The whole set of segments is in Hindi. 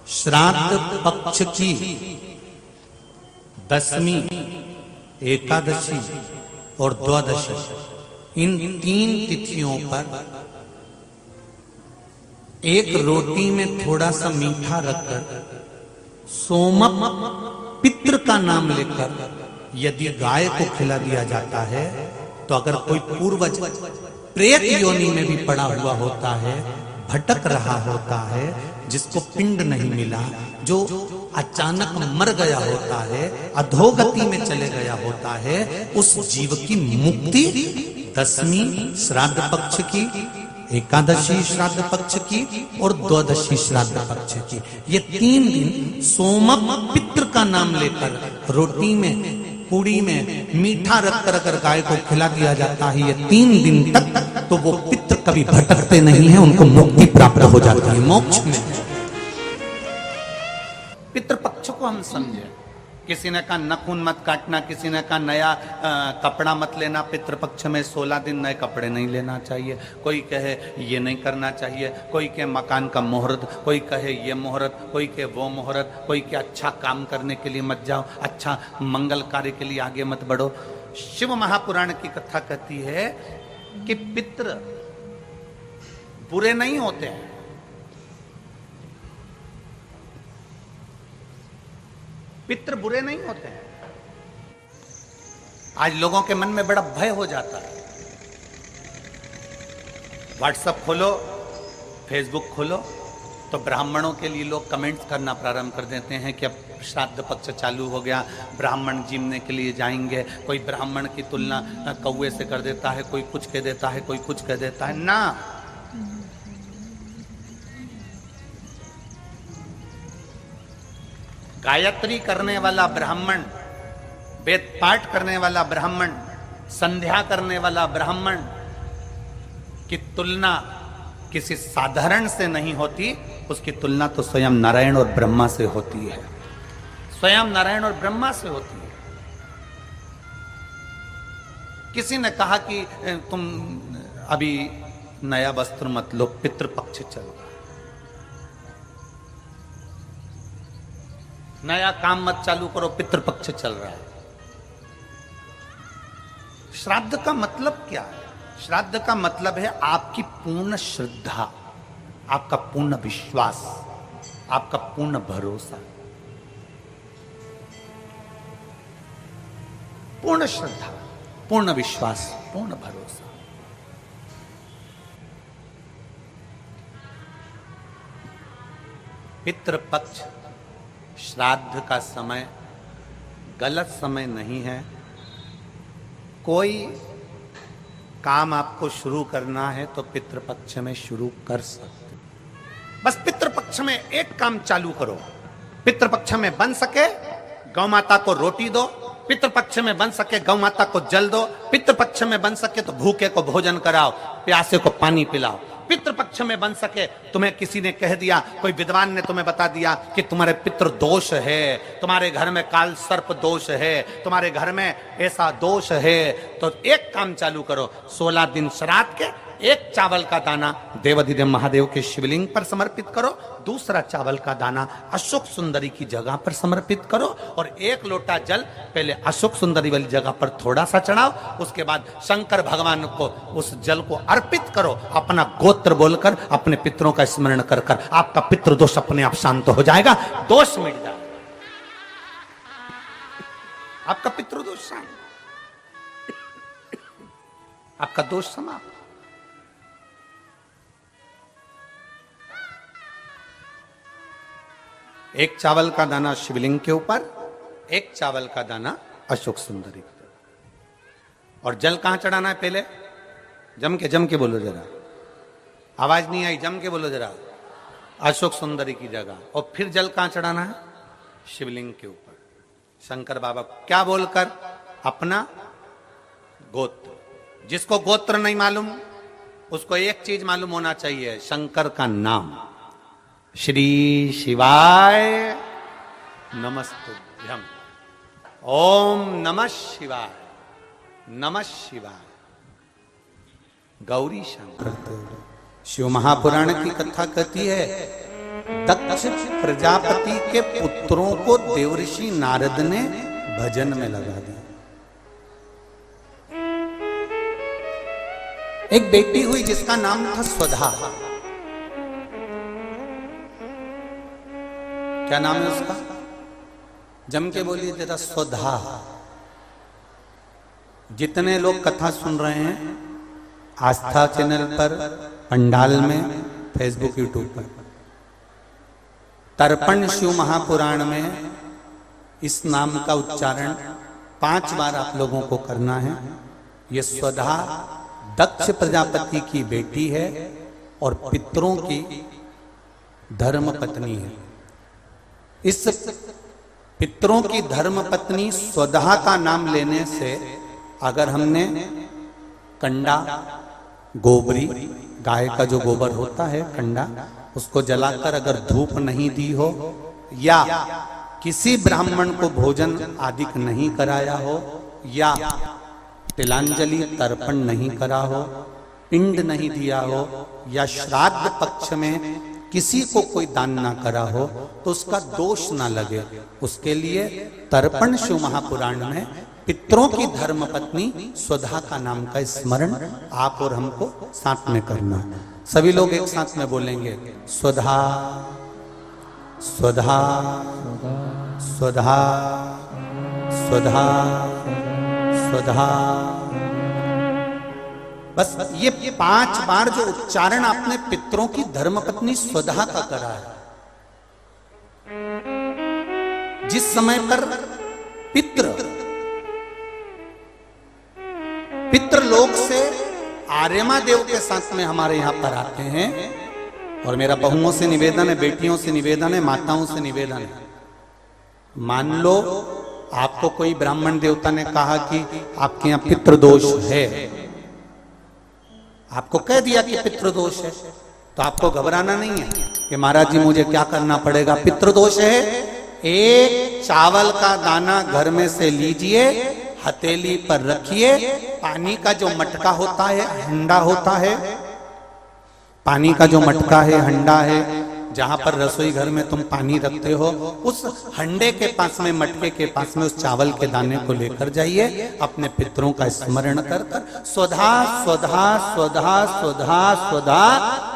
श्राद्ध पक्ष की दशमी, एकादशी और द्वादशी, इन 3 तिथियों पर एक रोटी में थोड़ा सा मीठा रखकर सोमप पितृ का नाम लेकर यदि गाय को खिला दिया जाता है तो अगर कोई पूर्वज प्रेत योनि में भी पड़ा हुआ होता है, भटक रहा होता है, जिसको पिंड नहीं मिला, जो अचानक मर गया होता है, अधोगति में चले गया होता है, उस जीव की मुक्ति दशमी श्राद्ध पक्ष की, एकादशी श्राद्ध पक्ष की और द्वादशी श्राद्ध पक्ष की, ये 3 दिन सोमप पितृ का नाम लेकर रोटी में, पूड़ी में मीठा रखकर अगर गाय को खिला दिया जाता है ये 3 दिन तक, तो वो पितृ कभी भटकते नहीं है, उनको मुक्ति प्राप्त हो जाती है मोक्ष में। पितृपक्ष को हम समझे। किसी ने कहा नखून मत काटना, किसी ने कहा नया कपड़ा मत लेना, पितृपक्ष में 16 दिन नए कपड़े नहीं लेना चाहिए, कोई कहे ये नहीं करना चाहिए, कोई कहे मकान का मुहूर्त, कोई कहे ये मुहूर्त, कोई कहे वो मुहूर्त, कोई कहे अच्छा काम करने के लिए मत जाओ, अच्छा मंगल कार्य के लिए आगे मत बढ़ो। शिव महापुराण की कथा कहती है कि पितृ बुरे नहीं होते हैं, पितृ बुरे नहीं होते हैं। आज लोगों के मन में बड़ा भय हो जाता है। व्हाट्सएप खोलो, फेसबुक खोलो तो ब्राह्मणों के लिए लोग कमेंट्स करना प्रारंभ कर देते हैं कि अब श्राद्ध पक्ष चालू हो गया, ब्राह्मण जीमने के लिए जाएंगे। कोई ब्राह्मण की तुलना कौवे से कर देता है, कोई कुछ कह देता है, कोई कुछ कह देता है। ना, गायत्री करने वाला ब्राह्मण, वेद पाठ करने वाला ब्राह्मण, संध्या करने वाला ब्राह्मण की तुलना किसी साधारण से नहीं होती, उसकी तुलना तो स्वयं नारायण और ब्रह्मा से होती है, स्वयं नारायण और ब्रह्मा से होती है। किसी ने कहा कि तुम अभी नया वस्त्र मत लो, पितृपक्ष चल रहा है, नया काम मत चालू करो, पितृपक्ष चल रहा है। श्राद्ध का मतलब क्या है? श्राद्ध का मतलब है आपकी पूर्ण श्रद्धा, आपका पूर्ण विश्वास, आपका पूर्ण भरोसा, पूर्ण श्रद्धा, पूर्ण विश्वास, पूर्ण भरोसा। पितृपक्ष श्राद्ध का समय गलत समय नहीं है। कोई काम आपको शुरू करना है तो पितृपक्ष में शुरू कर सकते, बस पितृपक्ष में एक काम चालू करो। पितृपक्ष में बन सके गौ माता को रोटी दो, पितृपक्ष में बन सके गौ माता को जल दो, पितृपक्ष में बन सके तो भूखे को भोजन कराओ, प्यासे को पानी पिलाओ। पितृपक्ष में बन सके, तुम्हें किसी ने कह दिया, कोई विद्वान ने तुम्हें बता दिया कि तुम्हारे पितृ दोष है, तुम्हारे घर में काल सर्प दोष है, तुम्हारे घर में ऐसा दोष है, तो एक काम चालू करो, 16 दिन श्राद्ध के एक चावल का दाना देवाधिदेव महादेव के शिवलिंग पर समर्पित करो, दूसरा चावल का दाना अशोक सुंदरी की जगह पर समर्पित करो और 1 लोटा जल पहले अशोक सुंदरी वाली जगह पर थोड़ा सा चढ़ाओ, उसके बाद शंकर भगवान को उस जल को अर्पित करो। अपना गोत्र बोलकर, अपने पितरों का स्मरण कर कर आपका पितृदोष अपने आप शांत हो जाएगा, दोष मिट जाएगा, आपका पितृदोष शांत, आपका दोष समाप्त। एक चावल का दाना शिवलिंग के ऊपर, एक चावल का दाना अशोक सुंदरी के ऊपर। और जल कहां चढ़ाना है? पहले जम के बोलो जरा, आवाज नहीं आई, जम के बोलो जरा, अशोक सुंदरी की जगह। और फिर जल कहां चढ़ाना है? शिवलिंग के ऊपर। शंकर बाबा क्या बोलकर? अपना गोत्र। जिसको गोत्र नहीं मालूम उसको एक चीज मालूम होना चाहिए, शंकर का नाम। श्री शिवाय नमस्तुभ्यम, ओम नमः शिवाय, नमः शिवाय, गौरी शंकर। शिव महापुराण की कथा कहती है दक्ष प्रजापति के पुत्रों को देवऋषि नारद ने भजन में लगा दिया। एक बेटी हुई जिसका नाम था स्वधा। क्या नाम है उसका? जम के बोलिए जरा, स्वधा। जितने लोग कथा सुन रहे हैं आस्था चैनल पर, पंडाल में, फेसबुक, यूट्यूब पर, तर्पण शिव महापुराण में इस नाम का उच्चारण 5 बार आप लोगों को करना है। ये स्वधा दक्ष प्रजापति की बेटी है और पितरों की धर्म पत्नी है। इस पितरों की धर्म पत्नी स्वधा का नाम लेने से अगर हमने कंडा, गोबरी, गाय का जो गोबर होता है कंडा, उसको जलाकर अगर धूप नहीं दी हो या किसी ब्राह्मण को भोजन आदि नहीं कराया हो या तिलांजलि तर्पण नहीं करा हो, पिंड नहीं दिया हो या श्राद्ध पक्ष में किसी को कोई दान ना करा हो तो उसका दोष ना लगे, उसके लिए तर्पण शिव महापुराण में पितरों की धर्म पत्नी स्वधा का नाम का स्मरण आप और हमको साथ में करना है। सभी लोग एक साथ में बोलेंगे, स्वधा स्वधा स्वधा स्वधा स्वधा। बस ये 5 बार जो उच्चारण आपने पितरों की धर्मपत्नी स्वधा का करा है, जिस समय पर पितृलोक से आर्यमा देव के साथ में हमारे यहां पर आते हैं। और मेरा बहुओं से निवेदन है, बेटियों से निवेदन है, माताओं से निवेदन है, मान लो आपको कोई ब्राह्मण देवता ने कहा कि आपके यहां पितृदोष है, आपको कह दिया कि पितृदोष है, तो आपको घबराना नहीं है कि महाराज जी मुझे क्या करना पड़ेगा। पितृदोष है, एक चावल का दाना घर में से लीजिए, हथेली पर रखिए, पानी का जो मटका होता है, हंडा होता है, पानी का जो मटका है, हंडा है, जहां पर रसोई घर में तुम पानी रखते हो, उस हंडे के पास में, मटके के पास में उस चावल के दाने को लेकर जाइए, अपने पितरों का स्मरण कर कर स्वधा स्वधा स्वधा स्वधा स्वधा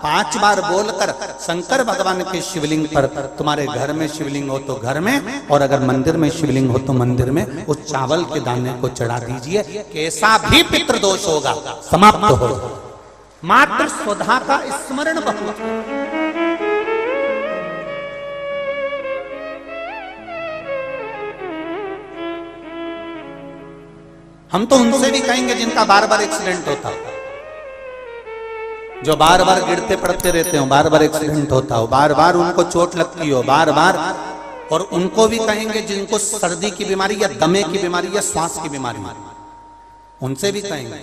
5 बार बोलकर शंकर भगवान के शिवलिंग पर, तुम्हारे घर में शिवलिंग हो तो घर में, और अगर मंदिर में शिवलिंग हो तो मंदिर में, उस चावल के दाने को चढ़ा दीजिए। कैसा भी पितृदोष होगा समाप्त हो। मात्र स्वधा का स्मरण बहुत। हम तो उनसे भी कहेंगे जिनका बार बार एक्सीडेंट होता हो, जो बार बार गिरते पड़ते रहते हो, बार बार एक्सीडेंट होता हो, बार बार उनको चोट लगती हो, बार बार, और उनको भी कहेंगे जिनको सर्दी की बीमारी या दमे की बीमारी या श्वास की बीमारी, उनसे भी कहेंगे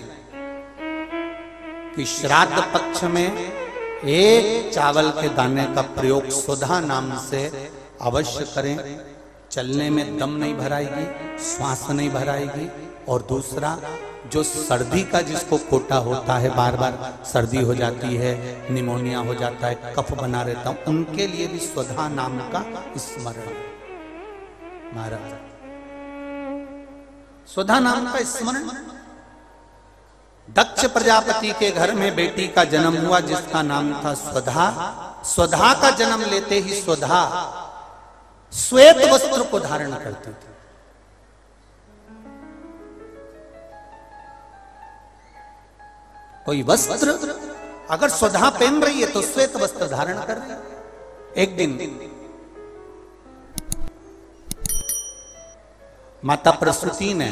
कि श्राद्ध पक्ष में एक चावल के दाने का प्रयोग स्वधा नाम से अवश्य करें। चलने में दम नहीं भराएगी, श्वास नहीं भराएगी। और दूसरा, जो सर्दी का जिसको कोटा होता है, बार बार सर्दी हो जाती है, निमोनिया हो जाता है, कफ बना रहता है, उनके लिए भी स्वधा नाम का स्मरण। महाराज स्वधा नाम का स्मरण। दक्ष प्रजापति के घर में बेटी का जन्म हुआ जिसका नाम था स्वधा। स्वधा का जन्म लेते ही स्वधा श्वेत वस्त्र को धारण करते थे। कोई वस्त्र अगर स्वधा पहन रही है तो श्वेत वस्त्र धारण कर रही है। एक दिन माता प्रसूति ने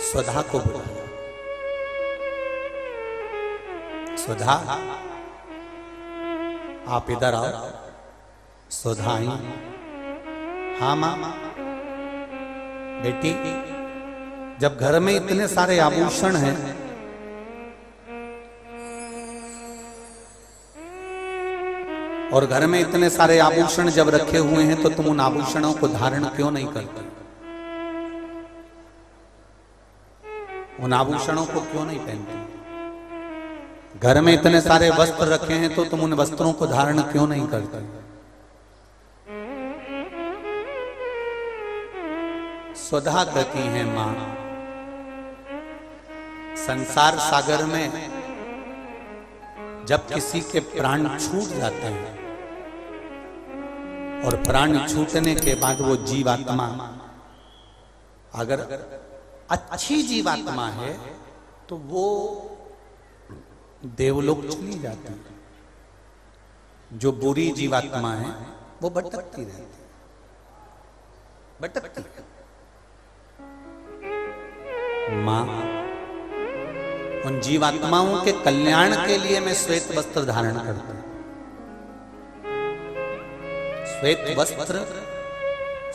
स्वधा को बुलाया। स्वधा, आप इधर आओ। स्वधा आई। हाँ मां। बेटी, जब घर में इतने सारे आभूषण हैं, और घर में इतने सारे आभूषण जब रखे हुए हैं तो तुम उन आभूषणों को धारण क्यों नहीं करते? उन आभूषणों को क्यों नहीं पहनते? घर में इतने सारे वस्त्र रखे हैं तो तुम उन वस्त्रों को धारण क्यों नहीं करते? सुधा कहती हैं मां, संसार सागर में जब किसी के प्राण छूट जाते हैं और प्राण छूटने के बाद वो जीवात्मा अगर अच्छी जीवात्मा है तो वो देवलोक चली जाती है, जो बुरी जीवात्मा है वो भटकती रहती है, भटकती है। मां, उन जीवात्माओं के कल्याण के लिए मैं श्वेत वस्त्र धारण करता हूं। श्वेत वस्त्र,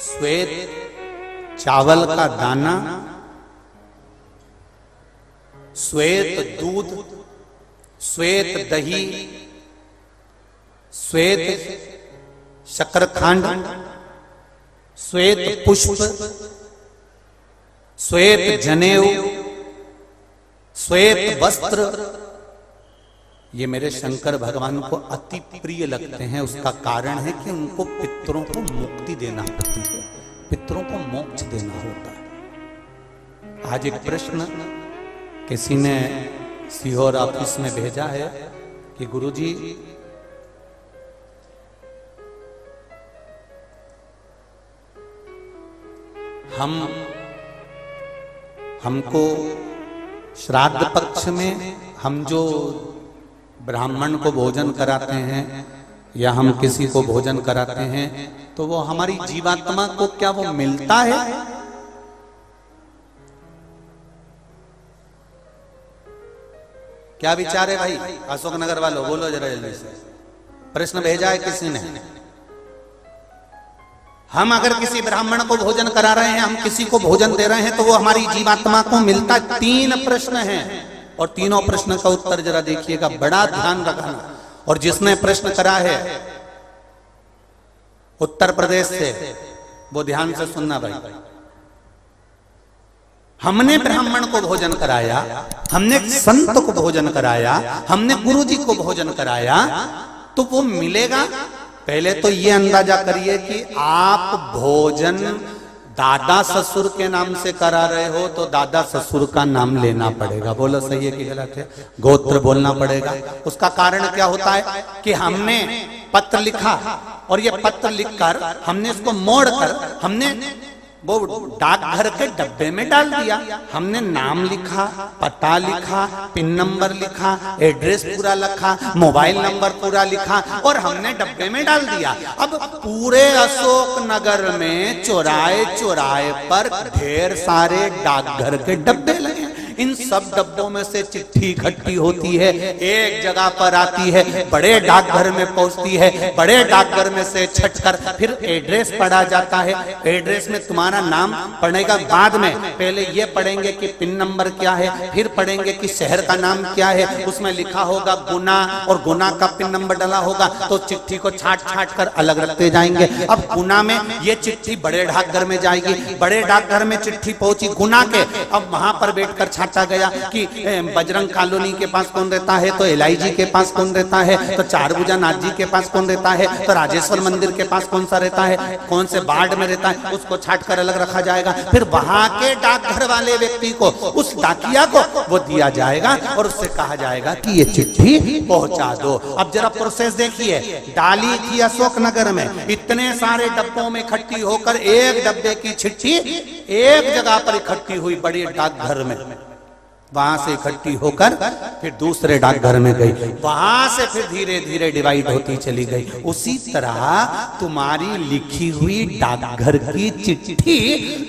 श्वेत चावल का दाना, श्वेत दूध, श्वेत दही, श्वेत शकरखंड, श्वेत पुष्प, श्वेत जनेऊ, श्वेत वस्त्र, ये मेरे शंकर भगवान को अति प्रिय लगते हैं। उसका कारण है कि उनको पितरों को मुक्ति देना पड़ती है, पितरों को मोक्ष देना होता है। आज एक प्रश्न किसी ने सीहोर ऑफिस में भेजा है कि गुरुजी, हमको श्राद्ध पक्ष में हम जो ब्राह्मण को भोजन कराते हैं या हम किसी को भोजन कराते हैं तो वो हमारी जीवात्मा को क्या वो मिलता है? क्या विचार है भाई? अशोकनगर वालों बोलो जरा जल्दी से। प्रश्न भेजा है किसी ने। हम अगर किसी ब्राह्मण को भोजन करा रहे हैं, हम किसी को भोजन दे रहे हैं तो वो हमारी जीवात्मा को मिलता है। 3 प्रश्न हैं और तीनों प्रश्न का उत्तर जरा देखिएगा, बड़ा ध्यान रखना। और जिसने प्रश्न करा है उत्तर प्रदेश से, वो ध्यान से सुनना भाई। हमने ब्राह्मण को भोजन कराया, हमने संत को भोजन कराया, हमने गुरुजी को भोजन कराया, तो वो मिलेगा। पहले तो ये अंदाजा करिए कि आप भोजन दादा ससुर के नाम से करा रहे हो तो दादा ससुर का नाम लेना पड़ेगा। बोलो सही है कि गलत है? गोत्र बोलना पड़ेगा। उसका कारण क्या होता है कि हमने पत्र लिखा और ये पत्र लिखकर हमने इसको मोड़कर हमने वो डाकघर के डब्बे में डाल दिया। हमने नाम लिखा, पता लिखा, पिन नंबर लिखा, एड्रेस पूरा लिखा, मोबाइल नंबर पूरा लिखा और हमने डब्बे में डाल दिया। अब पूरे अशोक नगर में चौराहे चौराहे पर ढेर सारे डाकघर के डब्बे लगे। इन सब डब्बों में से चिट्ठी इकट्ठी होती है, एक जगह पर आती है, बड़े डाकघर में पहुंचती है, बड़े डाकघर में से छटकर फिर एड्रेस पढ़ा जाता है। एड्रेस में तुम्हारा नाम पढ़ने का बाद में पहले ये पढ़ेंगे कि पिन नंबर क्या है, फिर पढ़ेंगे कि शहर का नाम क्या है। उसमें लिखा होगा गुना और गुना का पिन नंबर डाला होगा तो चिट्ठी को छाट छाट कर अलग रखते जाएंगे। अब गुना में ये चिट्ठी बड़े डाकघर में जाएगी, बड़े डाकघर में चिट्ठी पहुंची गुना के। अब वहां पर बैठकर छाटा गया कि बजरंग कॉलोनी के पास कौन रहता है, तो एलआईजी के पास कौन रहता है, तो चारभुजा नाथ जी के पास कौन रहता है, तो राजेश्वर मंदिर के पास कौन सा रहता है, कौन से वार्ड में रहता है, उसको छाट कर अलग रखा जाएगा। फिर वहां के डाकघर वाले व्यक्ति को, उस डाकिया को वो दिया जाएगा और उससे कहा जाएगा कि ये चिट्ठी पहुंचा दो। अब जरा प्रोसेस देखिए, डाली थी अशोकनगर में, इतने सारे डब्बों में इकट्ठी होकर एक डब्बे की चिट्ठी एक जगह पर इकट्ठी हुई बड़ी डाकघर में। वहां से इकट्ठी होकर फिर दूसरे डाकघर में गई, वहां से फिर धीरे धीरे डिवाइड होती चली गई। उसी तरह तुम्हारी लिखी हुई डाकघर की चिट्ठी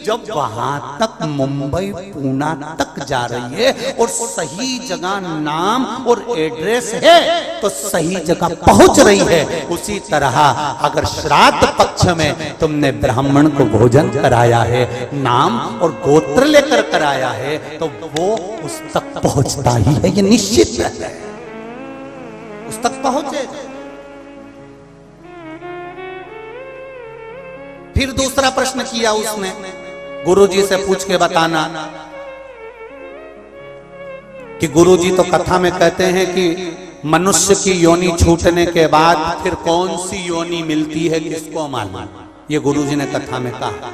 जब वहां तक मुंबई पूना तक जा रही है और सही जगह नाम और एड्रेस है तो सही जगह पहुंच रही है। उसी तरह अगर श्राद्ध पक्ष में तुमने ब्राह्मण को भोजन कराया है, नाम और गोत्र लेकर कराया है, तो वो उस तक पहुंचता ही है, ये निश्चित है, उस तक पहुंचेगा। फिर दूसरा प्रश्न किया उसने, गुरुजी से पूछ के बताना कि गुरुजी तो कथा में कहते हैं कि मनुष्य की योनि छूटने के बाद फिर कौन सी योनि मिलती है किसको मालूम। ये गुरुजी ने कथा में कहा।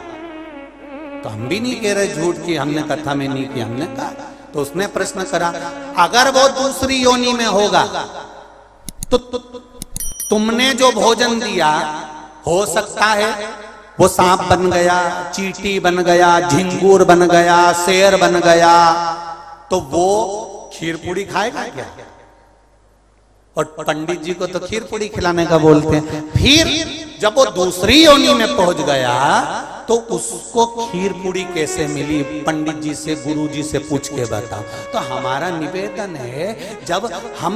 तो हम भी नहीं कह रहे झूठ कि हमने कथा में नहीं किया, हमने कहा। तो उसने प्रश्न करा, अगर वो दूसरी योनि में होगा तो तुमने जो भोजन दिया, हो सकता है वो सांप बन गया, चींटी बन गया, झिंगूर बन गया, शेर बन गया, तो वो खीर पूड़ी खाएगा क्या? और पंडित जी को तो खीर पूड़ी खिलाने का बोलते हैं। फिर जब वो दूसरी योनि में पहुंच गया तो उसको खीर पूड़ी कैसे मिली? पंडित जी से, गुरु जी से पूछ के बताओ। तो हमारा निवेदन है, जब हम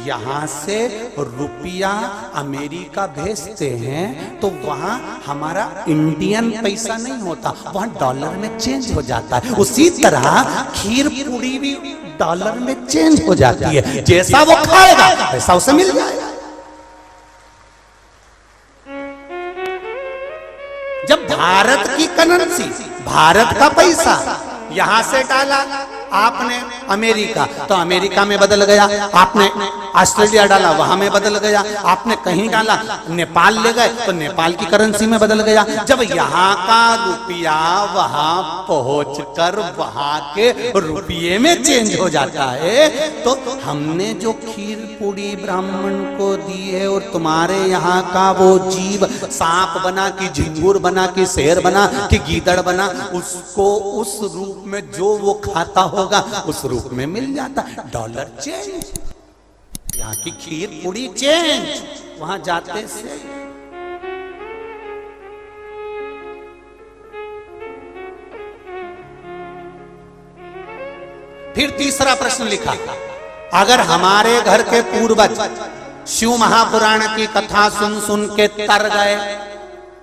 यहां से रुपया अमेरिका भेजते हैं तो वहां हमारा इंडियन पैसा नहीं होता, वहां डॉलर में चेंज हो जाता है। उसी तरह खीर पूड़ी भी डॉलर में चेंज हो जाती है, जैसा वो खाएगा वैसा उसे मिल जाएगा। जब भारत की करेंसी, भारत का पैसा यहां से डाला आपने अमेरिका, तो अमेरिका में बदल गया, आपने ऑस्ट्रेलिया डाला वहां में बदल गया, आपने कहीं डाला नेपाल ले गए तो नेपाल की करेंसी में बदल गया। जब यहाँ का रुपया वहां पहुंचकर वहां के रुपये में चेंज हो जाता है, तो हमने जो खीर पूड़ी ब्राह्मण को दी है और तुम्हारे यहाँ का वो जीव सांप बना कि झिंगुर बना कि शेर बना कि गीदड़ बना, उसको उस रूप में जो वो खाता होगा उस रूप में मिल जाता। डॉलर चेंज, यहाँ की खीर पूड़ी चेंज, वहां जाते से। फिर तीसरा प्रश्न लिखा, अगर हमारे घर के पूर्वज शिव महापुराण की कथा सुन सुन के तर गए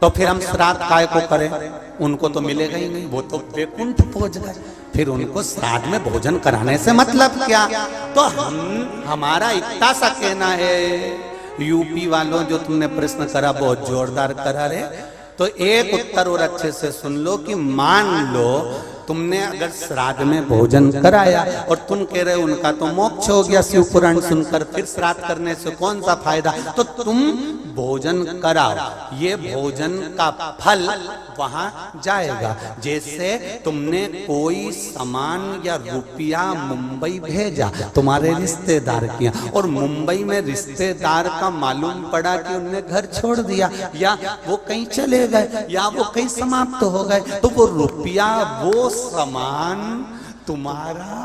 तो फिर हम श्राद्ध काय को करें? उनको तो मिलेगा ही नहीं, वो तो वैकुंठ पहुंच गए, फिर उनको श्राद्ध में भोजन कराने से मतलब क्या? तो हमारा इतना सा कहना है, यूपी वालों जो तुमने प्रश्न करा बहुत जोरदार करा रे, तो एक उत्तर और अच्छे से सुन लो कि मान लो तुमने अगर श्राद्ध में भोजन कराया और तुम कह रहे हो उनका तो मोक्ष हो गया शिव पुराण सुनकर, फिर श्राद्ध करने से कौन सा फायदा? तो तुम भोजन कराओ, ये भोजन का फल वहां जाएगा। जैसे तुमने कोई सामान या रुपया मुंबई भेजा तुम्हारे रिश्तेदार किया, और मुंबई में रिश्तेदार का मालूम पड़ा कि उनने घर छोड़ दिया, या वो कहीं चले गए, या वो कहीं समाप्त हो गए, तो वो रुपया, वो सामान तुम्हारा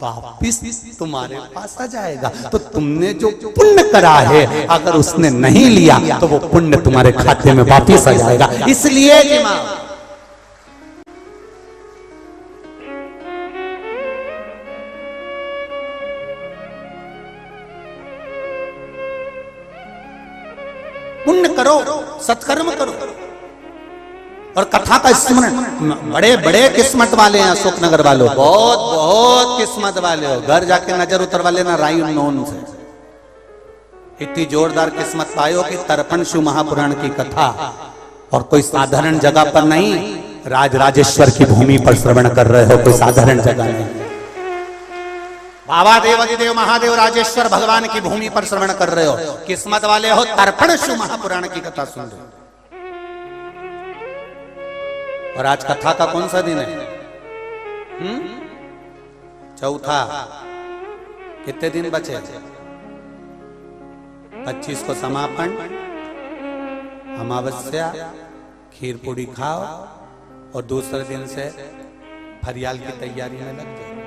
वापिस तुम्हारे पास आ जाएगा। तो तुमने जो पुण्य करा है अगर उसने नहीं लिया तो वो पुण्य तुम्हारे खाते में वापिस आ जाएगा। इसलिए कि पुण्य करो, सत्कर्म करो। और कथा का स्मरण, बड़े बड़े किस्मत वाले हैं अशोकनगर वालों, बहुत बहुत किस्मत वाले हो, घर जाके नजर उतरवा लेना राई उन्नोन से। इतनी जोरदार किस्मत पायो कि तर्पण शिव महापुराण की कथा, और कोई साधारण जगह पर नहीं, राजराजेश्वर की भूमि पर श्रवण कर रहे हो, कोई साधारण जगह नहीं। बाबा देवादिदेव महादेव राजेश्वर भगवान की भूमि पर श्रवण कर रहे हो, किस्मत वाले हो, तर्पण शिव महापुराण की कथा सुन रहे हो। और आज कथा का कौन सा दिन है? चौथा। कितने दिन बचे? 25 को समापन, अमावस्या, खीर पूड़ी खाओ और दूसरे दिन से फरियाल की तैयारी में लग जाओ।